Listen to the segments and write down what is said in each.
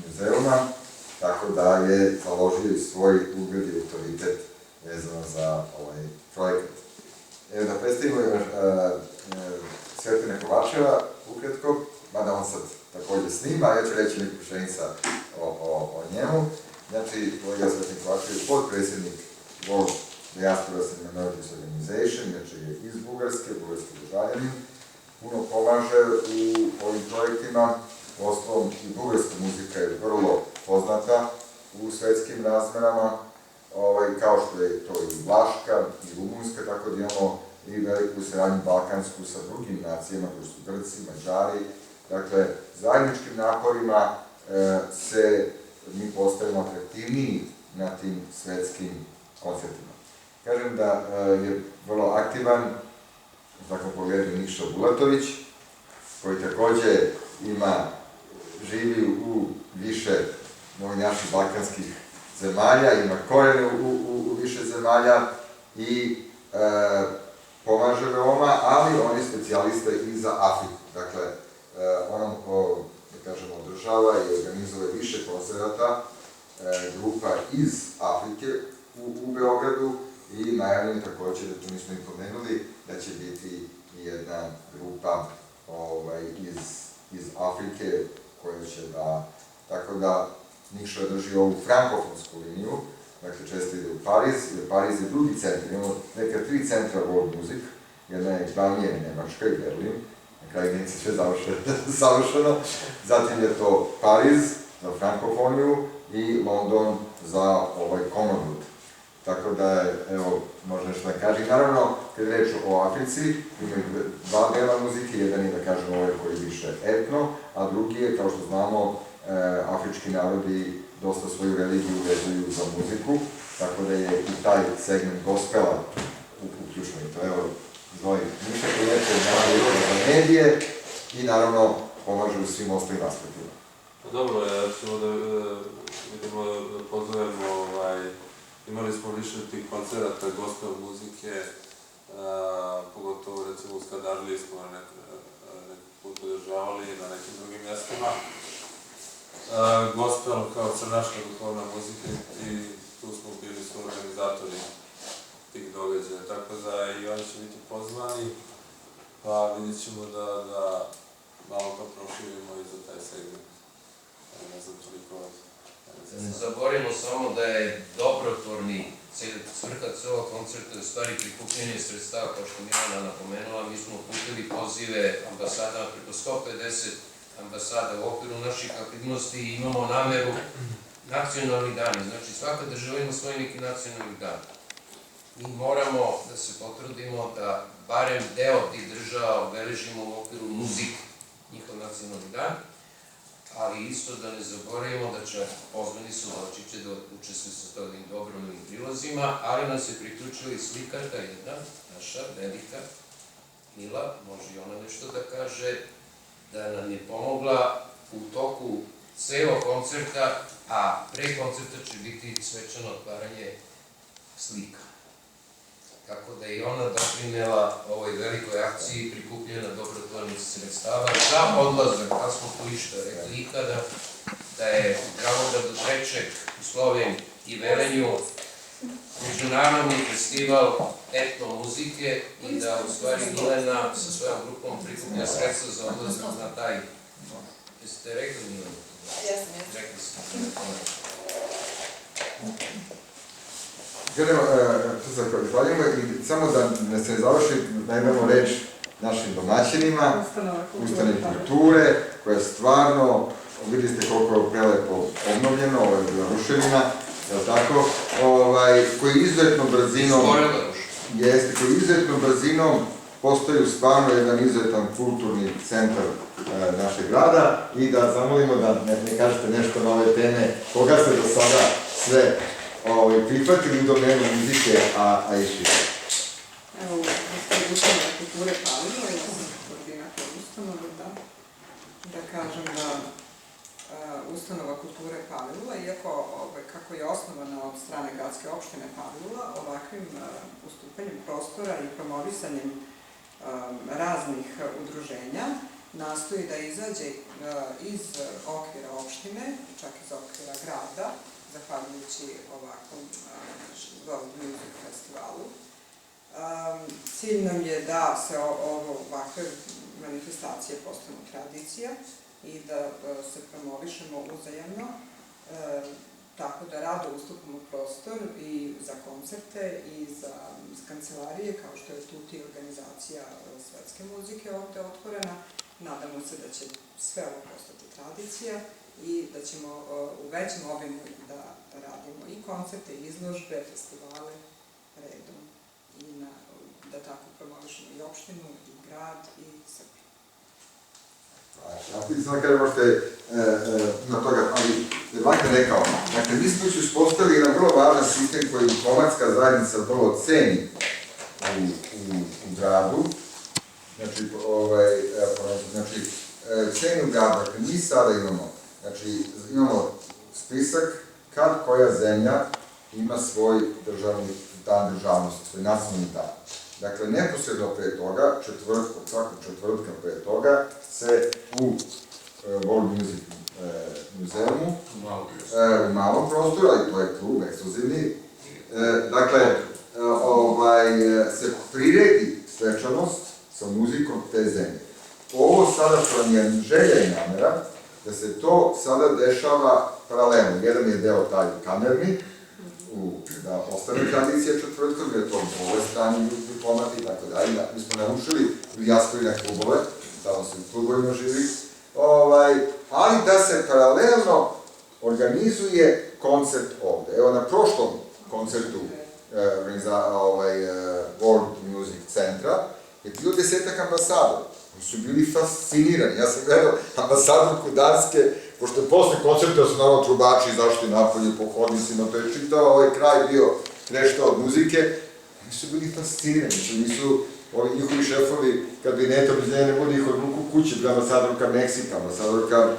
muzeuma, tako da je založio i svoj ugled i autoritet vezano za ovaj projekat. Evo da predstavimo Cvetina Kovačeva ukratko, mada on sad također snima, ja ću reći neku rečenica o njemu. Znači, kolega Cvetin Kovačev je podpredsjednik World Diaspora and Minorities Organization, znači je iz Bugarski državljanin, puno pomaže u ovim projektima. Uostalom, i bugarska muzika je vrlo poznata u svetskim razmerama, kao što je to i vlaška i rumunska, tako da imamo i veliku saradnju balkansku sa drugim nacijama, koji su Grci, Mađari. Dakle, zajedničkim naporima mi postajemo atraktivniji na tim svetskim koncertima. Kažem da je vrlo aktivan, u takvom pogledu, Niša Bulatović, koji takođe živi u više naših balkanskih zemalja, ima korene u više zemalja i pomaže veoma, ali on je specijalista i za Afriku. Dakle, on, da kažemo, održava i organizuje više koncerata grupa iz Afrike u Beogradu i najavljeno takođe, da to nismo i pomenuli, da će biti jedna grupa iz Afrike koja će da, tako da Nikša drži ovu frankofonsku liniju, dakle često ide u Pariz, jer Pariz je drugi centar, imamo neka 3 centra World Music, jedna je Glavnija i Nemačka i Berlin, na kraju nije se sve završeno, zatim je to Pariz za frankofoniju i London za Commonwealth. Tako da, evo, možda nešto da kažem. Naravno, kad je reč o Africi, imaju 2 dela muzike, jedan je, da kažem, ovaj koji je više etno, a drugi je, kao što znamo, afrički narodi dosta svoju religiju vezuju za muziku, tako da je i taj segment gospela uključen i to. Evo, Zoji Miša koji je za medije i naravno pomaže u svim ostalim aspektima. Dobro, ja ćemo da vidimo, da pozovemo, imali smo više tih koncerata gospel muzike, pogotovo recimo u Skadarliji smo neki put održavali i na nekim drugim mjestima. Gospel kao crnaška duhovna muzika i tu smo bili su organizatori tih događaja, tako da i oni će biti pozvani, pa vidjet ćemo da malo to proširimo i za taj segment. Ne znam toliko. Ne zaboravimo samo da je dobrotvorni svrha celog koncerta, u stvari prikupljenje sredstava, kao što Milana napomenula. Mi smo uputili pozive ambasadama, preko 150 ambasada u okviru naših aktivnosti i imamo nameru nacionalni dani. Znači, svaka država ima svoj neki nacionalni dan. Mi moramo da se potrudimo da barem deo tih država obeležimo u okviru muzike, njihov nacionalni dan, ali isto da ne zaboravimo da će pozvani su doći da učestvuju sa ovim dobrovoljnim prilozima, ali nam se priključila i slikarka jedna, naša, velika, Mila, može i ona nešto da kaže, da nam je pomogla u toku celog koncerta, a pre koncerta će biti svečano otvaranje slika. Tako da je ona doprinela ovoj velikoj akciji prikupljena dobrotvornih sredstava za odlazak, kad smo tu išta rekli ikada, da je u Dravogradu 3. u Sloveniji i Velenju međunarodni festival etno muzike i da u stvari Milena sa svojom grupom prikuplja sredstva za odlazak na taj. Jeste rekli Milena? Jesam. Rekli ste. Zahvaljujemo i samo da se ne završi, najmemo reč našim domaćinima, Ustanovi kulture, koja stvarno, vidite ste koliko je prelepo obnovljeno, ovo je bila ruševina, koji izuzetno brzinom postaju stvarno jedan izuzetan kulturni centar našeg grada i da zamolimo da ne kažete nešto na ove teme, koga ste do sada sve prihvatili u domenu muzike, a i šire. Evo, u Ustanove kulture Palilula, ja sam koordinator ustanove, da kažem da Ustanova kulture Palilula, iako kako je osnovana od strane gradske opštine Palilula, ovakvim ustupanjem prostora i promovisanjem raznih udruženja nastoji da izađe iz okvira opštine opštine, čak iz okvira grada, zahvaljujući ovakvom World Music Festivalu. Cilj nam je da se ovakve manifestacije postanu tradicija i da se promovišemo uzajamno, tako da rado ustupamo prostor i za koncerte i za kancelarije, kao što je Tuti organizacija svetske muzike ovde otvorena. Nadamo se da će sve ovo postati tradicija i da ćemo u većem obimu da radimo i koncerte, i izložbe, festivale redom i da tako promovišemo i opštinu, i grad, i Srbiju. Ja ti sam kada možete na toga, ali je Vlaka rekao, dakle, mi smo već uspostavili jedan vrlo važan sistem koji diplomatska zajednica vrlo ceni u gradu. Znači, ceni u gradu, dakle, mi sada imamo spisak kad koja zemlja ima svoj državni dan državnosti, svoj nacionalni dan. Dakle, neposredno pre toga, svakog četvrtka pre toga, se u World Music muzeumu, u malom prostoru, ali to je klub, ekskluzivni, dakle, se priredi svečanost sa muzikom te zemlje. Ovo sada što nam je želja i namera, da se to sada dešava paralelno. Jedan je deo taj kamerni, da ostane tradicija četvrtkom, jer to ove strane diplomati i tako dalje. Mi smo naučili u dijaspori na klubove, tamo se u klubovima živi, ali da se paralelno organizuje koncert ovde. Evo, na prošlom koncertu World Music Centra je bilo 10 ambasadora. Oni su bili fascinirani. Ja sam gledao ambasadorku Danske, pošto je posle koncerta su naravno trubači izašli napolje po hodnicima, to je čitao ovaj kraj bio kreštao od muzike. Oni su bili fascinirani, oni su ovi njihovi šefovi kabineta obizdenja ne bude ih od ruku kuće, bila ambasadorka Meksika, ambasadorka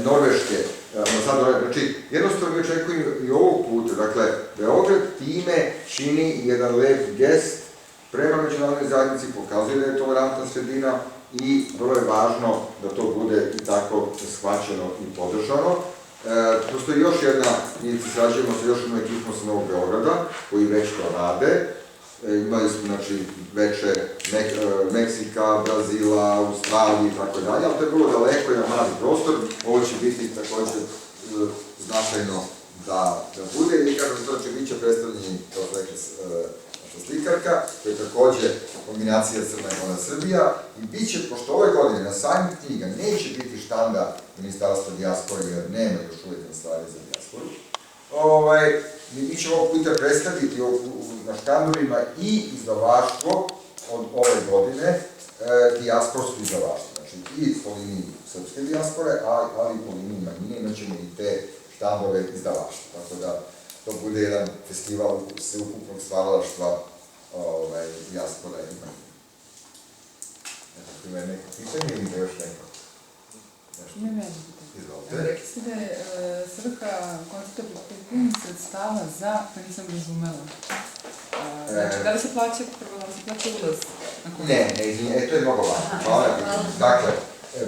Norveške, ambasadorka, znači jednostavno mi očekujem i ovog puta, dakle, Beograd time čini jedan lep gest prema međunarodnoj zajednici, pokazuje da je tolerantna sredina i vrlo je važno da to bude i tako shvaćeno i podržano. Postoji još jedna, mi srađujemo sa još jednom ekipom sa Novog Beograda, koji već to rade. Imali smo, znači, veče Meksika, Brazila, Australije i tako dalje, ali to je vrlo daleko, jedan mali prostor. Ovo će biti takođe značajno da bude i kažem to će biće predstavljeni, kao što rekla naša slikarka, to je takođe kombinacija Crna i Nova Srbija i bit će, pošto ove godine na sajmu knjiga neće biti štanda Ministarstva dijaspore, jer nema još uvijek stvari za dijasporu, mi ćemo ovog puta predstaviti na štandovima i izdavaštvo od ove godine, dijasporsko izdavaštvo, znači i po liniji srpske dijaspore, ali i po liniji manjine imat ćemo i te štandove izdavaštva, tako da to bude jedan festival sveukupnog stvaralaštva dijaspore i manjine. Ima neko pitanje ili da još neko? Ne, ne. Rekli ste da je svrha koncerta prikupljanja sredstava za, to nisam razumela. Znači, da li se plaća ulaz? Ne, to je mnogo važno. Dakle,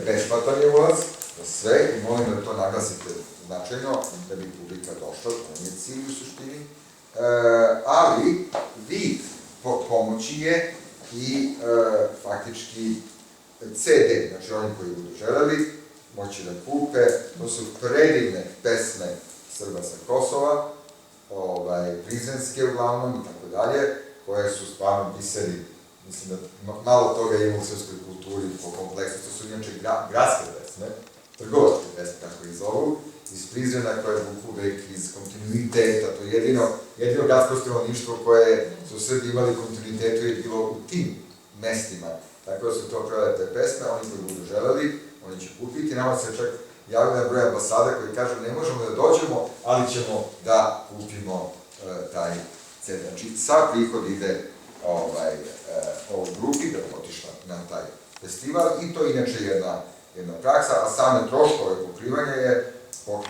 besplatan je ulaz za sve i molim da to naglasite značajno, da bi publika došla, to nije cilj u suštini, ali vid pomoći je i faktički CD, znači oni koji budu želeli, moći da kupe, to su predivne pesme Srba sa Kosova, prizrenske uglavnom i tako dalje, koje su stvarno biseri, mislim da malo toga ima u srpskoj kulturi po kompleksu, to su inače gradske pesme, trgovačke pesme, tako i zovu, iz Prizrena koje vuku uvek iz kontinuiteta, to je jedino gradsko stanovništvo koje su Srbi imali kontinuitetu je bilo u tim mestima, tako da su to prelepe pesme, oni koji budu želeli, oni će kupiti, nama se čak javlja broj ambasada koji kažu ne možemo da dođemo, ali ćemo da kupimo taj CD. Znači, sav prihod ide ovoj grupi da bi otišla na taj festival i to je inače jedna praksa, a same troškove pokrivanja je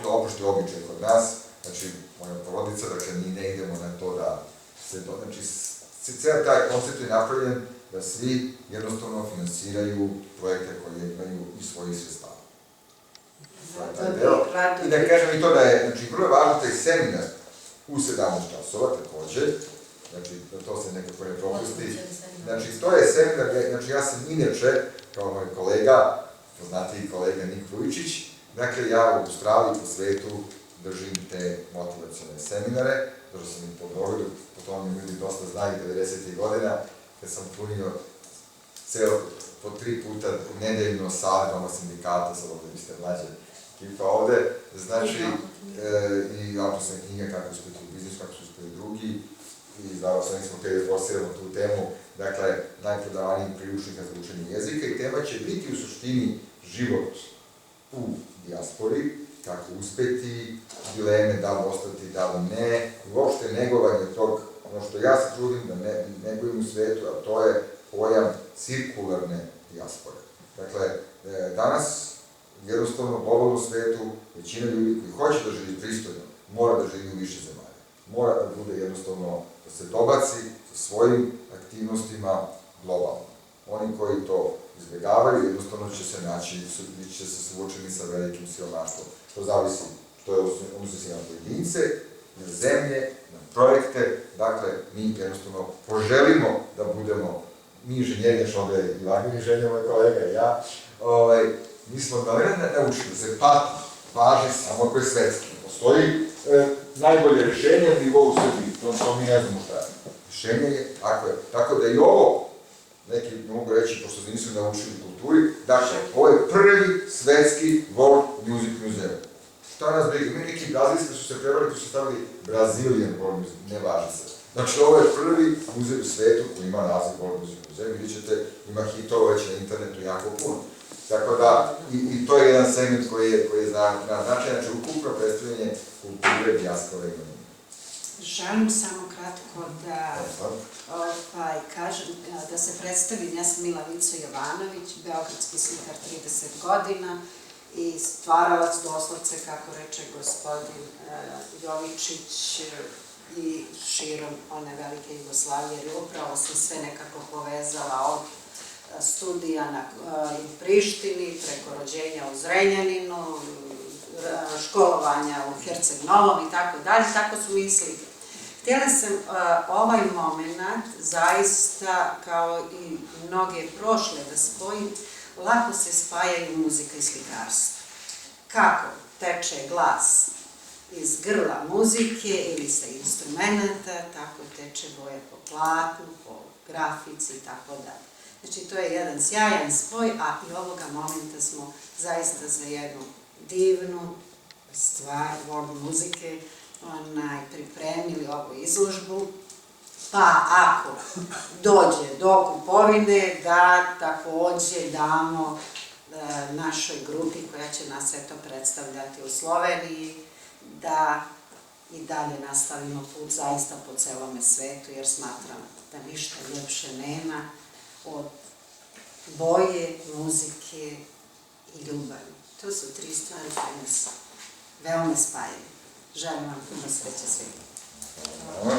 opšte običaj kod nas, znači moja porodica, dakle mi ne idemo na to da se to, znači cijel taj koncept je napravljen da svi jednostavno finansiraju projekte koje imaju i svojih sredstava. I da kažem i to da je, znači, vrlo je važno taj seminar u 17 časova, takođe, znači, da to se nekako ne propusti. Znači, to je seminar, znači, ja sam inače, kao moj kolega, poznatiji kolega Nik Vujičić, dakle, ja u Australiji, po svetu, držim te motivacione seminare, držao sam i po Beogradu, po tome mi ljudi dosta znaju 90. godina, kad sam punio po 3 puta nedeljno savetama sindikata, sad ovdje biste mlađe ekipa ovde, znači, i autor sam knjiga kako uspjeti u biznisu, kako su uspjeli drugi, i izdavao sam nismo htjeli da forsiramo tu temu, dakle, najprodavaniji priručnika za učenje jezika i tema će biti u suštini život u dijaspori, kako uspeti, dileme, da li ostati, da li ne, uopšte negovanje tog, ono što ja se trudim da negujem u svetu, a to je pojam cirkularne dijaspore. Dakle, danas, jednostavno, u globalnom svetu, većina ljudi koji hoće da živi pristojno, mora da živi u više zemalja. Mora da bude jednostavno, da se dobaci sa svojim aktivnostima globalno. Oni koji to izbjegavaju, jednostavno će se naći, će se suočeni sa velikim siromaštvom. To zavisi, što je odnosi na pojedince, na zemlje, na projekte, dakle, mi jednostavno poželimo da budemo, mi inženjeri, što ovdje je Ivan inženjer, moj kolega i ja, mi smo naučili da se pati važi samo ako je svetski. Postoji najbolje rešenje na nivou u Srbiji, to mi ne znamo šta je. Rešenje je, tako da i ovo, neki mogu reći, pošto nisu naučili kulturi, dakle, ovo je prvi svetski World Music Museum. Šta nas briga? Mi neki brazilski su se prevarili, tu su stavili Brazilian World Music, ne važi se. Znači, ovo je prvi muzej u svetu koji ima naziv World Music Museum, vidjet ćete, ima hitova već na internetu jako puno. Tako da, i to je jedan segment koji je značajan, znači ukupno predstavljanje kulture, dijaspore i manjine. Želim samo kratko da kažem, da se predstavim. Ja sam Mila Vico Jovanović, beogradski slikar 30 godina i stvaralac doslovce, kako reče gospodin Jovičić, i širom one velike Jugoslavije, jer upravo sam sve nekako povezala od studija u Prištini, preko rođenja u Zrenjaninu, školovanja u Herceg-Novom i tako dalje, tako su mislili. Htjela sam ovaj moment zaista, kao i mnoge prošle, da spojim, lako se spajaju muzika i slikarstvo. Kako teče glas iz grla muzike ili sa instrumenta, tako teče boja po platnu, po grafici i tako dalje. Znači, to je jedan sjajan spoj, a i ovoga momenta smo zaista za jednu divnu stvar world muzike pripremili ovu izložbu, pa ako dođe do kupovine, da takođe damo našoj grupi koja će nas eto predstavljati u Sloveniji, da i dalje nastavimo put zaista po celome svetu, jer smatram da ništa ljepše nema od boje, muzike i ljubavi. To su 3 stvari koje nas veoma spajaju. Želim vam puno sreće svima. Hvala.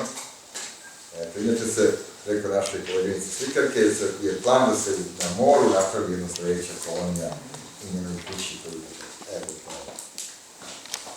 Inače se, preko naše koleginice slikarke, je plan da se na moru napravi jedna sledeća kolonija u njenoj kući koju, evo,